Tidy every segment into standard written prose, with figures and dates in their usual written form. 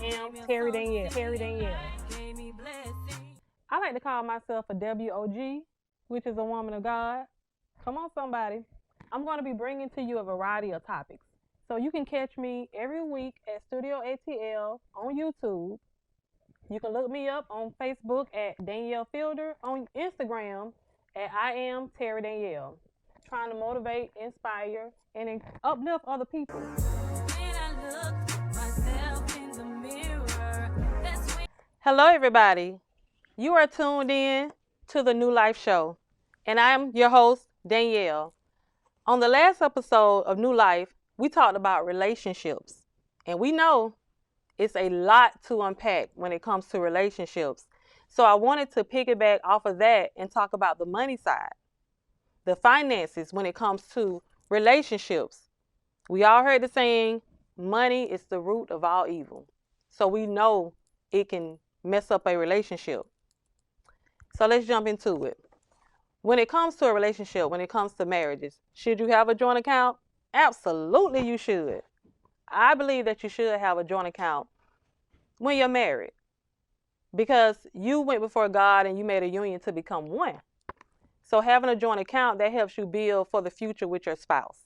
am Terri Danelle. I like to call myself a WOG, which is a woman of God. Come on, somebody. I'm going to be bringing to you a variety of topics. So you can catch me every week at Studio ATL on YouTube. You can look me up on Facebook at Danielle Fielder, on Instagram at I am Terri Danelle. Trying to motivate, inspire, and uplift other people. Hello, everybody. You are tuned in to the New Life Show, and I'm your host, Danielle. On the last episode of New Life, we talked about relationships, and we know it's a lot to unpack when it comes to relationships. So I wanted to piggyback off of that and talk about the money side, the finances when it comes to relationships. We all heard the saying, money is the root of all evil. So we know it can mess up a relationship. So let's jump into it. When it comes to a relationship, when it comes to marriages, should you have a joint account? Absolutely you should. I believe that you should have a joint account when you're married, because you went before God and you made a union to become one. So having a joint account, that helps you build for the future with your spouse.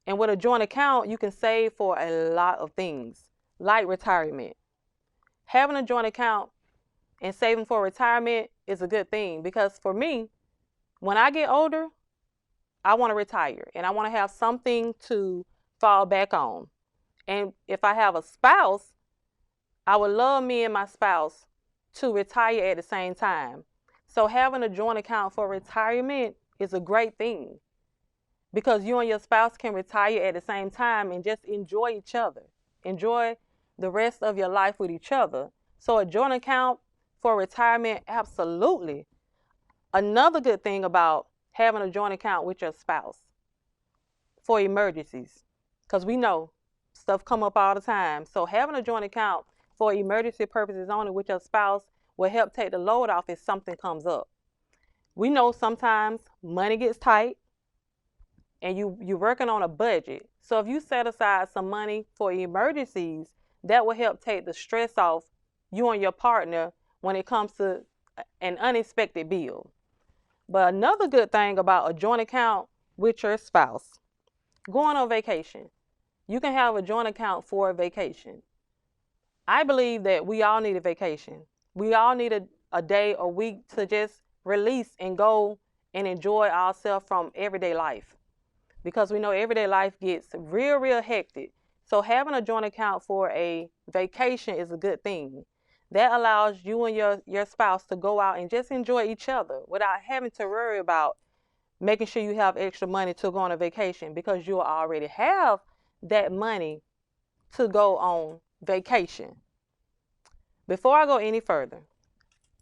And with a joint account, you can save for a lot of things, like retirement. Having a joint account and saving for retirement is a good thing, because for me, when I get older, I want to retire and I want to have something to fall back on. And if I have a spouse, I would love me and my spouse to retire at the same time. So having a joint account for retirement is a great thing, because you and your spouse can retire at the same time and just enjoy each other. Enjoy the rest of your life with each other. So a joint account for retirement, absolutely. Another good thing about having a joint account with your spouse for emergencies, because we know stuff come up all the time. So having a joint account for emergency purposes only with your spouse will help take the load off if something comes up. We know sometimes money gets tight and you're working on a budget. So if you set aside some money for emergencies, that will help take the stress off you and your partner when it comes to an unexpected bill. But another good thing about a joint account with your spouse, going on vacation. You can have a joint account for a vacation. I believe that we all need a vacation. We all need a day or week to just release and go and enjoy ourselves from everyday life, because we know everyday life gets real hectic. So having a joint account for a vacation is a good thing. That allows you and your spouse to go out and just enjoy each other without having to worry about making sure you have extra money to go on a vacation, because you'll already have that money to go on vacation. Before I go any further,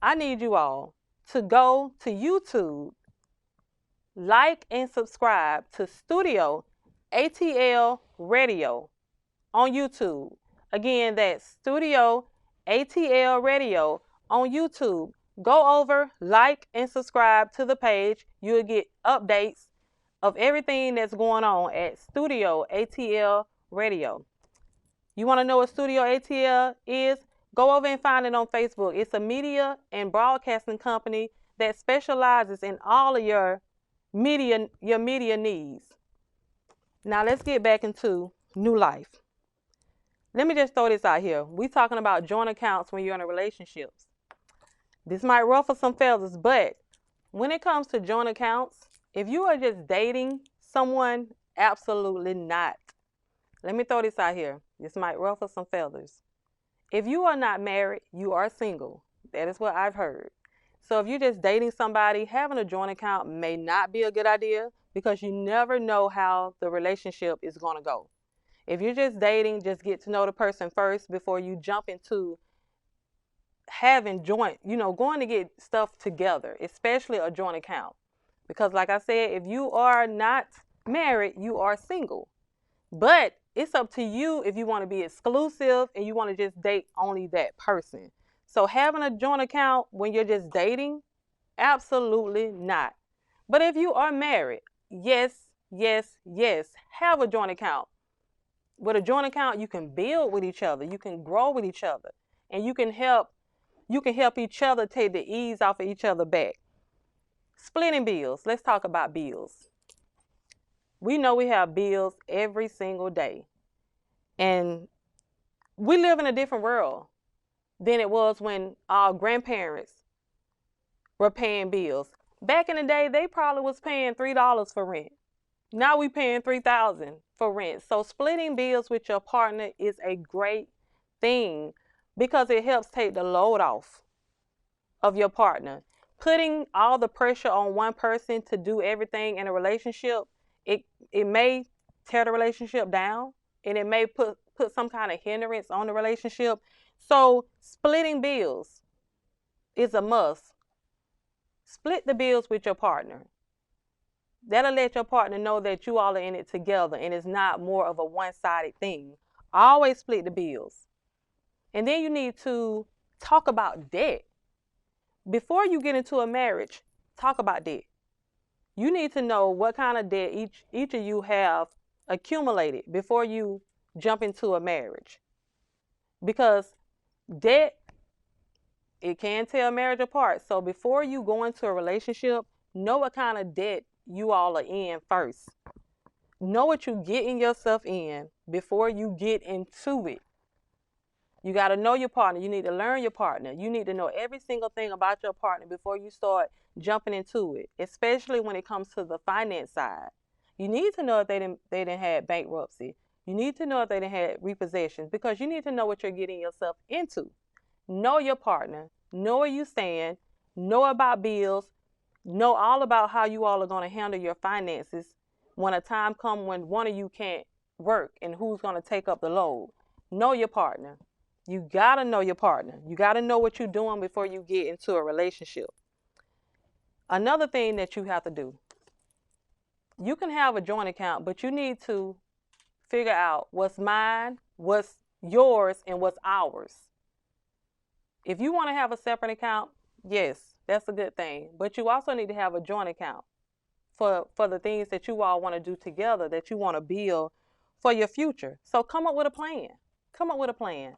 I need you all to go to YouTube, like and subscribe to Studio ATL Radio on YouTube. Again, that's Studio ATL Radio on YouTube. Go over, like, and subscribe to the page. You'll get updates of everything that's going on at Studio ATL Radio. You want to know what Studio ATL is? Go over and find it on Facebook. It's a media and broadcasting company that specializes in all of your media needs. Now let's get back into New Life. Let me just throw this out here. We're talking about joint accounts when you're in a relationship. This might ruffle some feathers, but when it comes to joint accounts, if you are just dating someone, absolutely not. Let me throw this out here. This might ruffle some feathers. If you are not married, you are single. That is what I've heard. So if you're just dating somebody, having a joint account may not be a good idea, because you never know how the relationship is going to go. If you're just dating, just get to know the person first before you jump into having joint, going to get stuff together, especially a joint account. Because like I said, if you are not married, you are single. But it's up to you if you want to be exclusive and you want to just date only that person. So having a joint account when you're just dating, absolutely not. But if you are married, yes, have a joint account. With a joint account, you can build with each other. You can grow with each other. And you can help each other take the ease off of each other back. Splitting bills. Let's talk about bills. We know we have bills every single day. And we live in a different world than it was when our grandparents were paying bills. Back in the day, they probably was paying $3 for rent. Now we paying $3,000 for rent. So splitting bills with your partner is a great thing because it helps take the load off of your partner. Putting all the pressure on one person to do everything in a relationship, it may tear the relationship down, and it may put some kind of hindrance on the relationship. So splitting bills is a must. Split the bills with your partner. That'll let your partner know that you all are in it together and it's not more of a one-sided thing. Always split the bills. And then you need to talk about debt. Before you get into a marriage, talk about debt. You need to know what kind of debt each of you have accumulated before you jump into a marriage. Because debt, it can tear a marriage apart. So before you go into a relationship, know what kind of debt you all are in first. Know what you're getting yourself in before you get into it. You got to know your partner. You need to learn your partner. You need to know every single thing about your partner before you start jumping into it, especially when it comes to the finance side. You need to know if they didn't have bankruptcy. You need to know if they didn't have repossessions, because you need to know what you're getting yourself into. Know your partner. Know where you stand. Know about bills. Know all about how you all are going to handle your finances when a time comes when one of you can't work and who's going to take up the load. Know your partner. You got to know your partner. You got to know what you're doing before you get into a relationship. Another thing that you have to do, you can have a joint account, but you need to figure out what's mine, what's yours, and what's ours. If you want to have a separate account, yes, that's a good thing. But you also need to have a joint account for the things that you all want to do together, that you want to build for your future. So come up with a plan. Come up with a plan.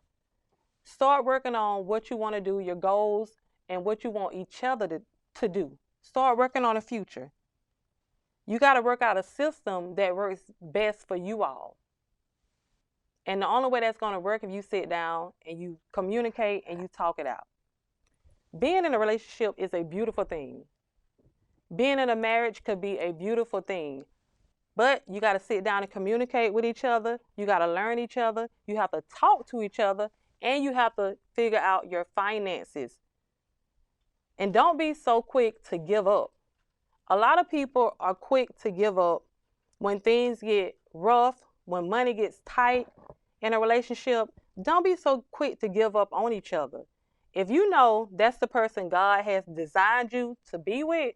Start working on what you want to do, your goals, and what you want each other to do. Start working on the future. You got to work out a system that works best for you all. And the only way that's going to work if you sit down and you communicate and you talk it out. Being in a relationship is a beautiful thing. Being in a marriage could be a beautiful thing. But you got to sit down and communicate with each other. You got to learn each other. You have to talk to each other. And you have to figure out your finances. And don't be so quick to give up. A lot of people are quick to give up when things get rough, when money gets tight in a relationship. Don't be so quick to give up on each other. If you know that's the person God has designed you to be with,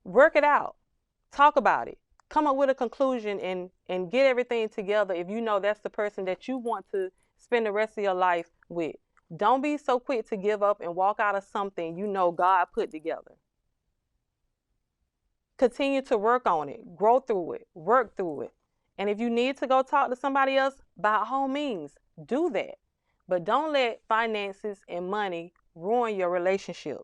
work it out. Talk about it. Come up with a conclusion and get everything together if you know that's the person that you want to spend the rest of your life with. Don't be so quick to give up and walk out of something you know God put together. Continue to work on it. Grow through it. Work through it. And if you need to go talk to somebody else, by all means, do that. But don't let finances and money ruin your relationship.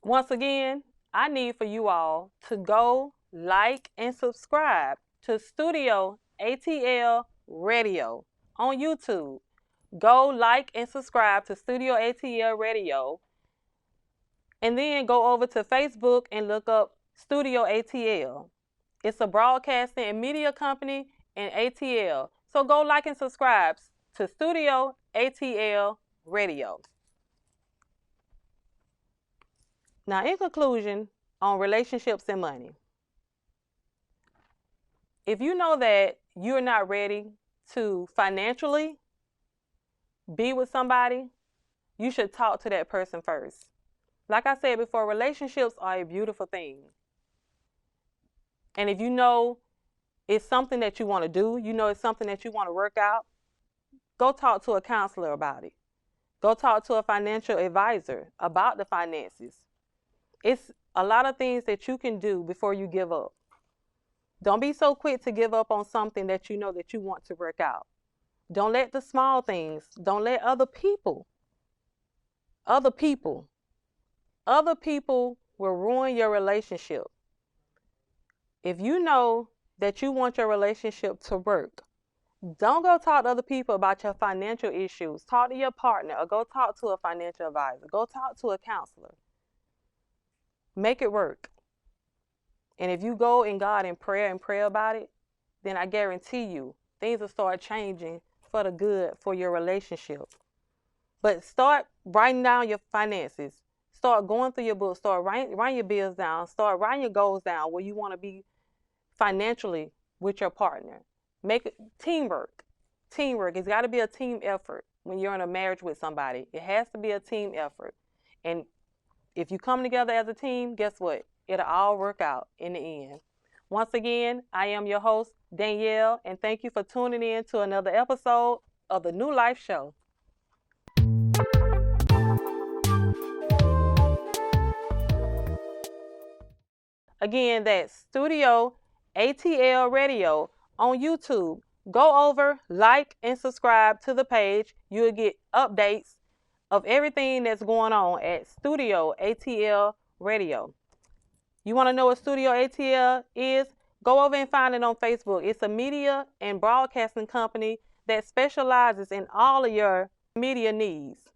Once again, I need for you all to go like and subscribe to Studio ATL Radio on YouTube. Go like and subscribe to Studio ATL Radio, and then go over to Facebook and look up Studio ATL. It's a broadcasting and media company in ATL. So go like and subscribe to Studio ATL Radio. Now, in conclusion, on relationships and money, if you know that you're not ready to financially be with somebody, you should talk to that person first. Like I said before, relationships are a beautiful thing. And if you know it's something that you want to do, you know it's something that you want to work out, go talk to a counselor about it. Go talk to a financial advisor about the finances. It's a lot of things that you can do before you give up. Don't be so quick to give up on something that you know that you want to work out. Don't let the small things, don't let other people will ruin your relationship. If you know that you want your relationship to work, don't go talk to other people about your financial issues. Talk to your partner or go talk to a financial advisor. Go talk to a counselor. Make it work. And if you go in God in prayer and pray about it, then I guarantee you things will start changing for the good for your relationship. But start writing down your finances. Start going through your books. Start writing your bills down. Start writing your goals down where you want to be financially with your partner. Make it teamwork. Teamwork. It's got to be a team effort when you're in a marriage with somebody. It has to be a team effort. And if you come together as a team, guess what? It'll all work out in the end. Once again, I am your host, Danielle, and thank you for tuning in to another episode of the New Life Show. Again, that's Studio ATL Radio on YouTube. Go over, like, and subscribe to the page. You'll get updates of everything that's going on at Studio ATL Radio. You want to know what Studio ATL is? Go over and find it on Facebook. It's a media and broadcasting company that specializes in all of your media needs.